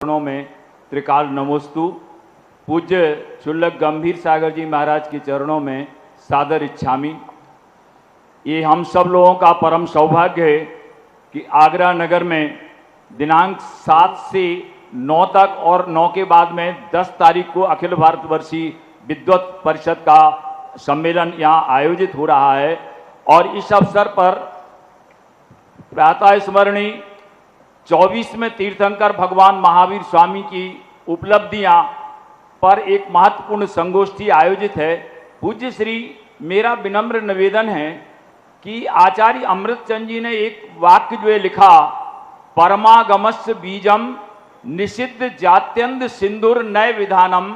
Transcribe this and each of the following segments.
चरणों में त्रिकाल नमोस्तु। पूज्य शुल्लक गंभीर सागर जी महाराज के चरणों में सादर इच्छामी। ये हम सब लोगों का परम सौभाग्य है कि आगरा नगर में दिनांक 7 से 9 तक और 9 के बाद में 10 तारीख को अखिल भारतवर्षीय विद्वत परिषद का सम्मेलन यहाँ आयोजित हो रहा है। और इस अवसर पर प्रातः स्मरणीय 24वें तीर्थंकर भगवान महावीर स्वामी की उपलब्धियां पर एक महत्वपूर्ण संगोष्ठी आयोजित है। पूज्य श्री, मेरा विनम्र निवेदन है कि आचार्य अमृतचंद जी ने एक वाक्य जो है लिखा, परमागमस्य बीजम निषिद्ध जात्यंत सिंदूर नय विधानम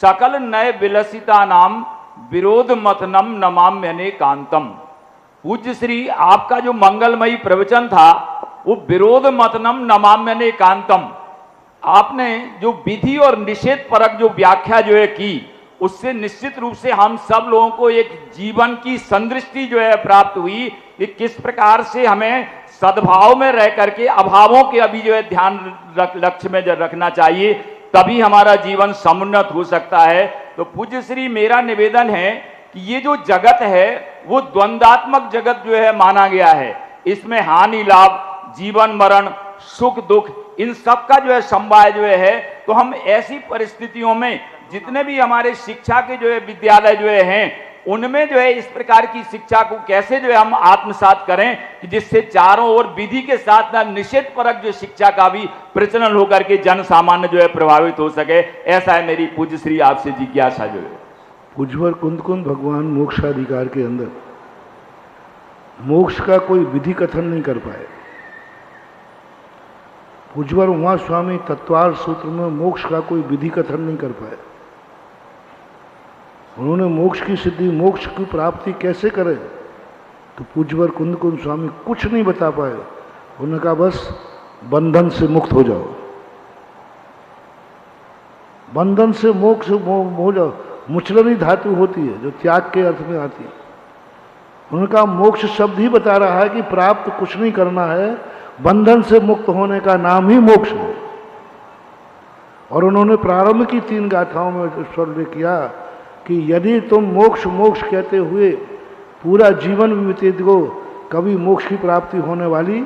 सकल नय विलसिता नाम विरोध मतनम नमाम्यने कांतम। पूज्य श्री, आपका जो मंगलमयी प्रवचन था वो विरोध मतनम नमाम्यने कांतम, आपने जो विधि और निषेध परक जो व्याख्या जो है की, उससे निश्चित रूप से हम सब लोगों को एक जीवन की संदृष्टि जो है प्राप्त हुई कि किस प्रकार से हमें सद्भाव में रह करके अभावों के अभी जो है ध्यान लक्ष्य में रखना चाहिए, तभी हमारा जीवन समुन्नत हो सकता है। तो पूज्य श्री, मेरा निवेदन है कि ये जो जगत है वो द्वंद्वात्मक जगत जो है माना गया है। इसमें हानि लाभ, जीवन मरण, सुख दुख, इन सब का जो है समवाय जो है। तो हम ऐसी परिस्थितियों में जितने भी हमारे शिक्षा के जो है विद्यालय जो हैं, उनमें जो है इस प्रकार की शिक्षा को कैसे जो है हम आत्मसात करें कि जिससे चारों ओर विधि के साथ ना निषेध परक जो शिक्षा का भी प्रचलन होकर के जन सामान्य जो है प्रभावित हो सके। ऐसा है मेरी पूज्य श्री आपसे जिज्ञासा जो है। पूज्यवर कुंद कुंद भगवान मोक्षाधिकार के अंदर मोक्ष का कोई विधि कथन नहीं कर पाए। पूज्यवर उमा स्वामी तत्वार सूत्र में मोक्ष का कोई विधि कथन नहीं कर पाए। उन्होंने मोक्ष की सिद्धि, मोक्ष की प्राप्ति कैसे करें, तो पूज्यवर कुंद कुंद स्वामी कुछ नहीं बता पाए। उन्होंने कहा बस बंधन से मुक्त हो जाओ, बंधन से मोक्ष हो जाओ। मुचलनी धातु होती है जो त्याग के अर्थ में आती है। उन्होंने कहा मोक्ष शब्द ही बता रहा है कि प्राप्त कुछ नहीं करना है, बंधन से मुक्त होने का नाम ही मोक्ष है। और उन्होंने प्रारंभ की 3 गाथाओं में स्वर्णित किया कि यदि तुम मोक्ष मोक्ष कहते हुए पूरा जीवन व्यतीत हो, कभी मोक्ष की प्राप्ति होने वाली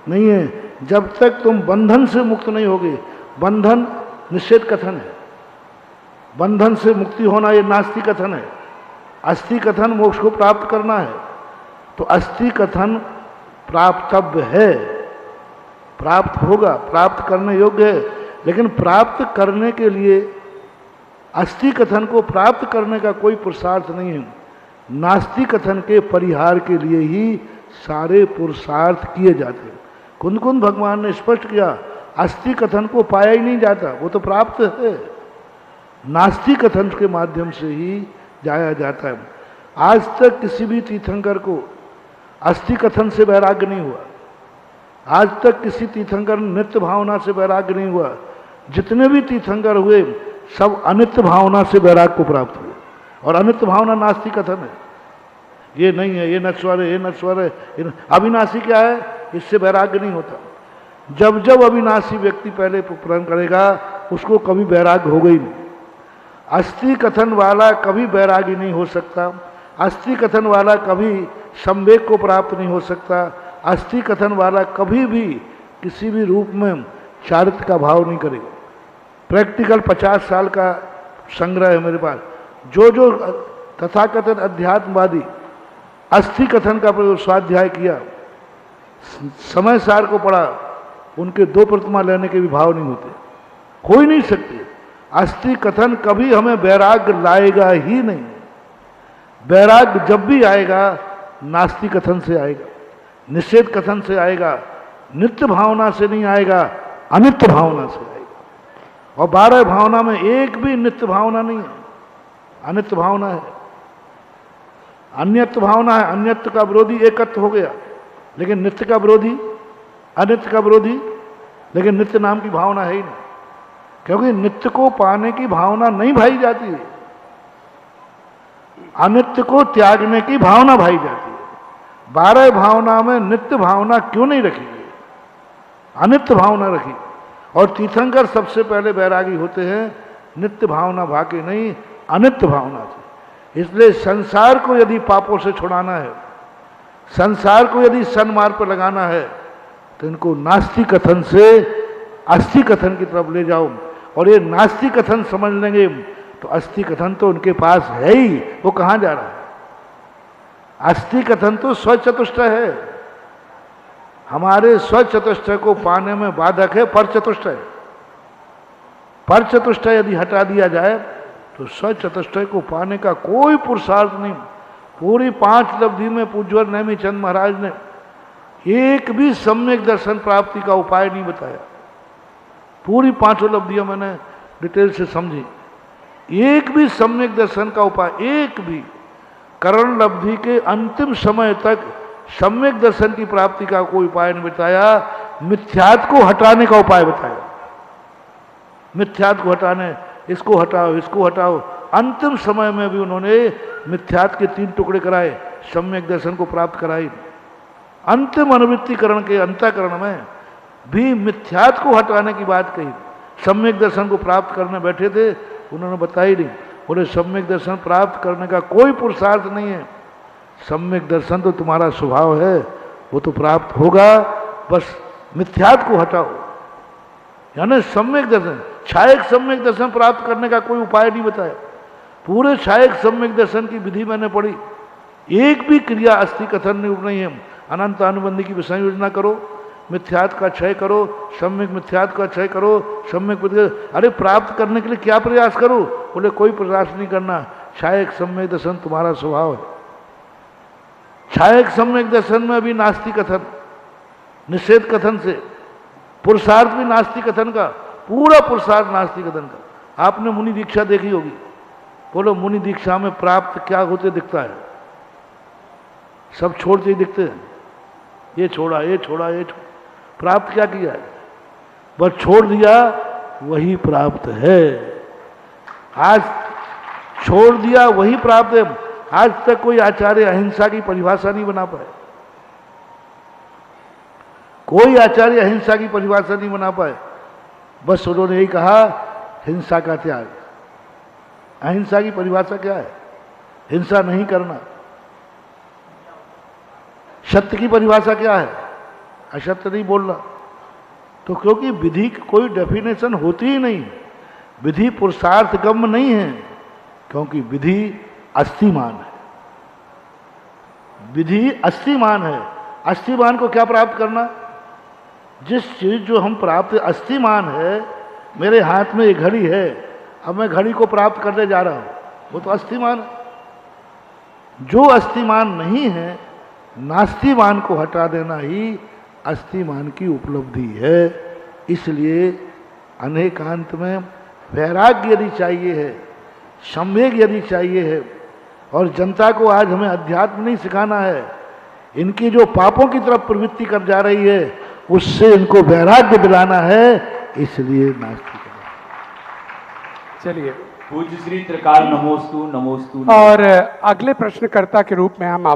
नहीं है जब तक तुम बंधन से मुक्त नहीं होगे। बंधन निषेध कथन है, बंधन से मुक्ति होना ये नास्ति कथन है। अस्थि कथन मोक्ष को प्राप्त करना है, तो अस्थि कथन प्राप्तव्य है, प्राप्त होगा, प्राप्त करने योग्य है। लेकिन प्राप्त करने के लिए अस्थि कथन को प्राप्त करने का कोई पुरुषार्थ नहीं है। नास्ति कथन के परिहार के लिए ही सारे पुरुषार्थ किए जाते हैं। कुंद कुंद भगवान ने स्पष्ट किया, अस्थि कथन को पाया ही नहीं जाता, वो तो प्राप्त है। नास्ति कथन के माध्यम से ही जाया जाता है। आज तक किसी भी तीर्थंकर को अस्थि कथन से वैराग्य नहीं हुआ। आज तक किसी तीर्थंकर नित्य भावना से वैराग्य नहीं हुआ। जितने भी तीर्थंकर हुए सब अनित्य भावना से वैराग्य को प्राप्त हुए। और अनित्य भावना नास्ति कथन है, ये नहीं है, ये नश्वर है, ये नश्वर है। अविनाशी क्या है, इससे वैराग्य नहीं होता। जब जब अविनाशी व्यक्ति पहले प्रण करेगा उसको कभी वैराग्य होगा ही नहीं। अस्थि कथन वाला कभी वैरागी नहीं हो सकता। अस्थि कथन वाला कभी संवेग को प्राप्त नहीं हो सकता। अस्थि कथन वाला कभी भी किसी भी रूप में चारित्र का भाव नहीं करेगा। प्रैक्टिकल 50 साल का संग्रह है मेरे पास। जो जो तथाकथित अध्यात्मवादी अस्थि कथन का स्वाध्याय किया, समय सार को पढ़ा, उनके 2 प्रतिमा लेने के भी भाव नहीं होते, हो ही नहीं सकते। अस्थि कथन कभी हमें वैराग्य लाएगा ही नहीं। वैराग्य जब भी आएगा नास्ति कथन से आएगा, निषेध कथन से आएगा, नित्य भावना से नहीं आएगा, अनित्य भावना से आएगा। और 12 भावना में एक भी नित्य भावना नहीं है, अनित्य भावना है, अन्यत्व भावना है। अन्यत्व का विरोधी एकत्व हो गया, लेकिन नित्य का विरोधी अनित्य का विरोधी, लेकिन नित्य नाम की भावना है ही नहीं। क्योंकि नित्य को पाने की भावना नहीं भाई जाती है, अनित्य को त्यागने की भावना भाई जाती है। 12 भावना में नित्य भावना क्यों नहीं रखी गई, अनित्य भावना रखी। और तीर्थंकर सबसे पहले वैरागी होते हैं नित्य भावना भाके नहीं, अनित्य भावना से। इसलिए संसार को यदि पापों से छुड़ाना है, संसार को यदि सन्मार्ग पर लगाना है, तो इनको नास्तिक कथन से अस्थि कथन की तरफ ले जाओ। और ये नास्तिक कथन समझ लेंगे तो अस्थि कथन तो उनके पास है ही, वो कहाँ जा रहा है? अस्थि कथन तो स्वचतुष्टय है। हमारे स्वचतुष्टय को पाने में बाधक है पर चतुष्टय। पर चतुष्टय यदि हटा दिया जाए तो स्वचतुष्टय को पाने का कोई पुरुषार्थ नहीं। पूरी 5 लब्धि में पूज्यवर नेमी चंद महाराज ने एक भी सम्यक दर्शन प्राप्ति का उपाय नहीं बताया। पूरी 5 लब्धियां मैंने डिटेल से समझी, एक भी सम्यक दर्शन का उपाय, एक भी। करण लब्धि के अंतिम समय तक सम्यक दर्शन की प्राप्ति का कोई उपाय नहीं बताया, मिथ्यात्व को हटाने का उपाय बताया। मिथ्यात्व को हटाने, इसको हटाओ, इसको हटाओ। अंतिम समय में भी उन्होंने मिथ्यात्व के 3 टुकड़े कराए, सम्यक दर्शन को प्राप्त कराई। अंतिम अनुवृत्तिकरण के अंतःकरण में भी मिथ्यात्व को हटाने की बात कही। सम्यक दर्शन को प्राप्त करने बैठे थे, उन्होंने बताई नहीं, बोले सम्यक दर्शन प्राप्त करने का कोई पुरुषार्थ नहीं है। सम्यक दर्शन तो तुम्हारा स्वभाव है, वो तो प्राप्त होगा, बस मिथ्यात्व को हटाओ। यानी सम्यक दर्शन, छायक सम्यक दर्शन प्राप्त करने का कोई उपाय नहीं बताया। पूरे छायक सम्यक दर्शन की विधि मैंने पढ़ी, एक भी क्रिया अस्थि कथन नहीं है। अनंत अनुबंधी की विसंयोजना करो, मिथ्यात्व का क्षय करो, सम्यक मिथ्यात्व का क्षय करो, सम्यक। अरे प्राप्त करने के लिए क्या प्रयास करो? बोले कोई प्रयास नहीं करना, छायक सम्यक दर्शन तुम्हारा स्वभाव है। छायक सम्यक दर्शन में भी नास्तिक कथन, निषेध कथन से पुरुषार्थ भी नास्तिक कथन का, पूरा पुरुषार्थ नास्तिक कथन का। आपने मुनि दीक्षा देखी होगी, बोलो मुनि दीक्षा में प्राप्त क्या होते दिखता है? सब छोड़ते ही दिखते हैं, ये छोड़ा, ये छोड़ा, ये छोड़ा। प्राप्त क्या किया है? बस छोड़ दिया, वही प्राप्त है। आज छोड़ दिया, वही प्राप्त है। आज तक कोई आचार्य अहिंसा की परिभाषा नहीं बना पाए, कोई आचार्य अहिंसा की परिभाषा नहीं बना पाए। बस उन्होंने यही कहा, हिंसा का त्याग। अहिंसा की परिभाषा क्या है? हिंसा नहीं करना। सत्य की परिभाषा क्या है? असत्य नहीं बोलना। तो क्योंकि विधि की कोई डेफिनेशन होती ही नहीं, विधि पुरुषार्थ गम्य नहीं है, क्योंकि विधि अस्थिमान है। विधि अस्थिमान है। अस्थिमान को क्या प्राप्त करना? जिस चीज जो हम प्राप्त, अस्थिमान है, मेरे हाथ में एक घड़ी है, अब मैं घड़ी को प्राप्त करने जा रहा हूं, वो तो अस्थिमान है। जो अस्थिमान नहीं है, नास्तिमान को हटा देना ही अस्थिमान की उपलब्धि है। इसलिए अनेकांत में वैराग्य यदि चाहिए है, संवेग यदि चाहिए है, और जनता को आज हमें अध्यात्म नहीं सिखाना है, इनकी जो पापों की तरफ प्रवृत्ति कर जा रही है, उससे इनको वैराग्य दिलाना है। इसलिए नास्तिक। चलिए, पूज्य श्री त्रिकाल नमोस्तु नमोस्तु। और अगले प्रश्नकर्ता के रूप में हम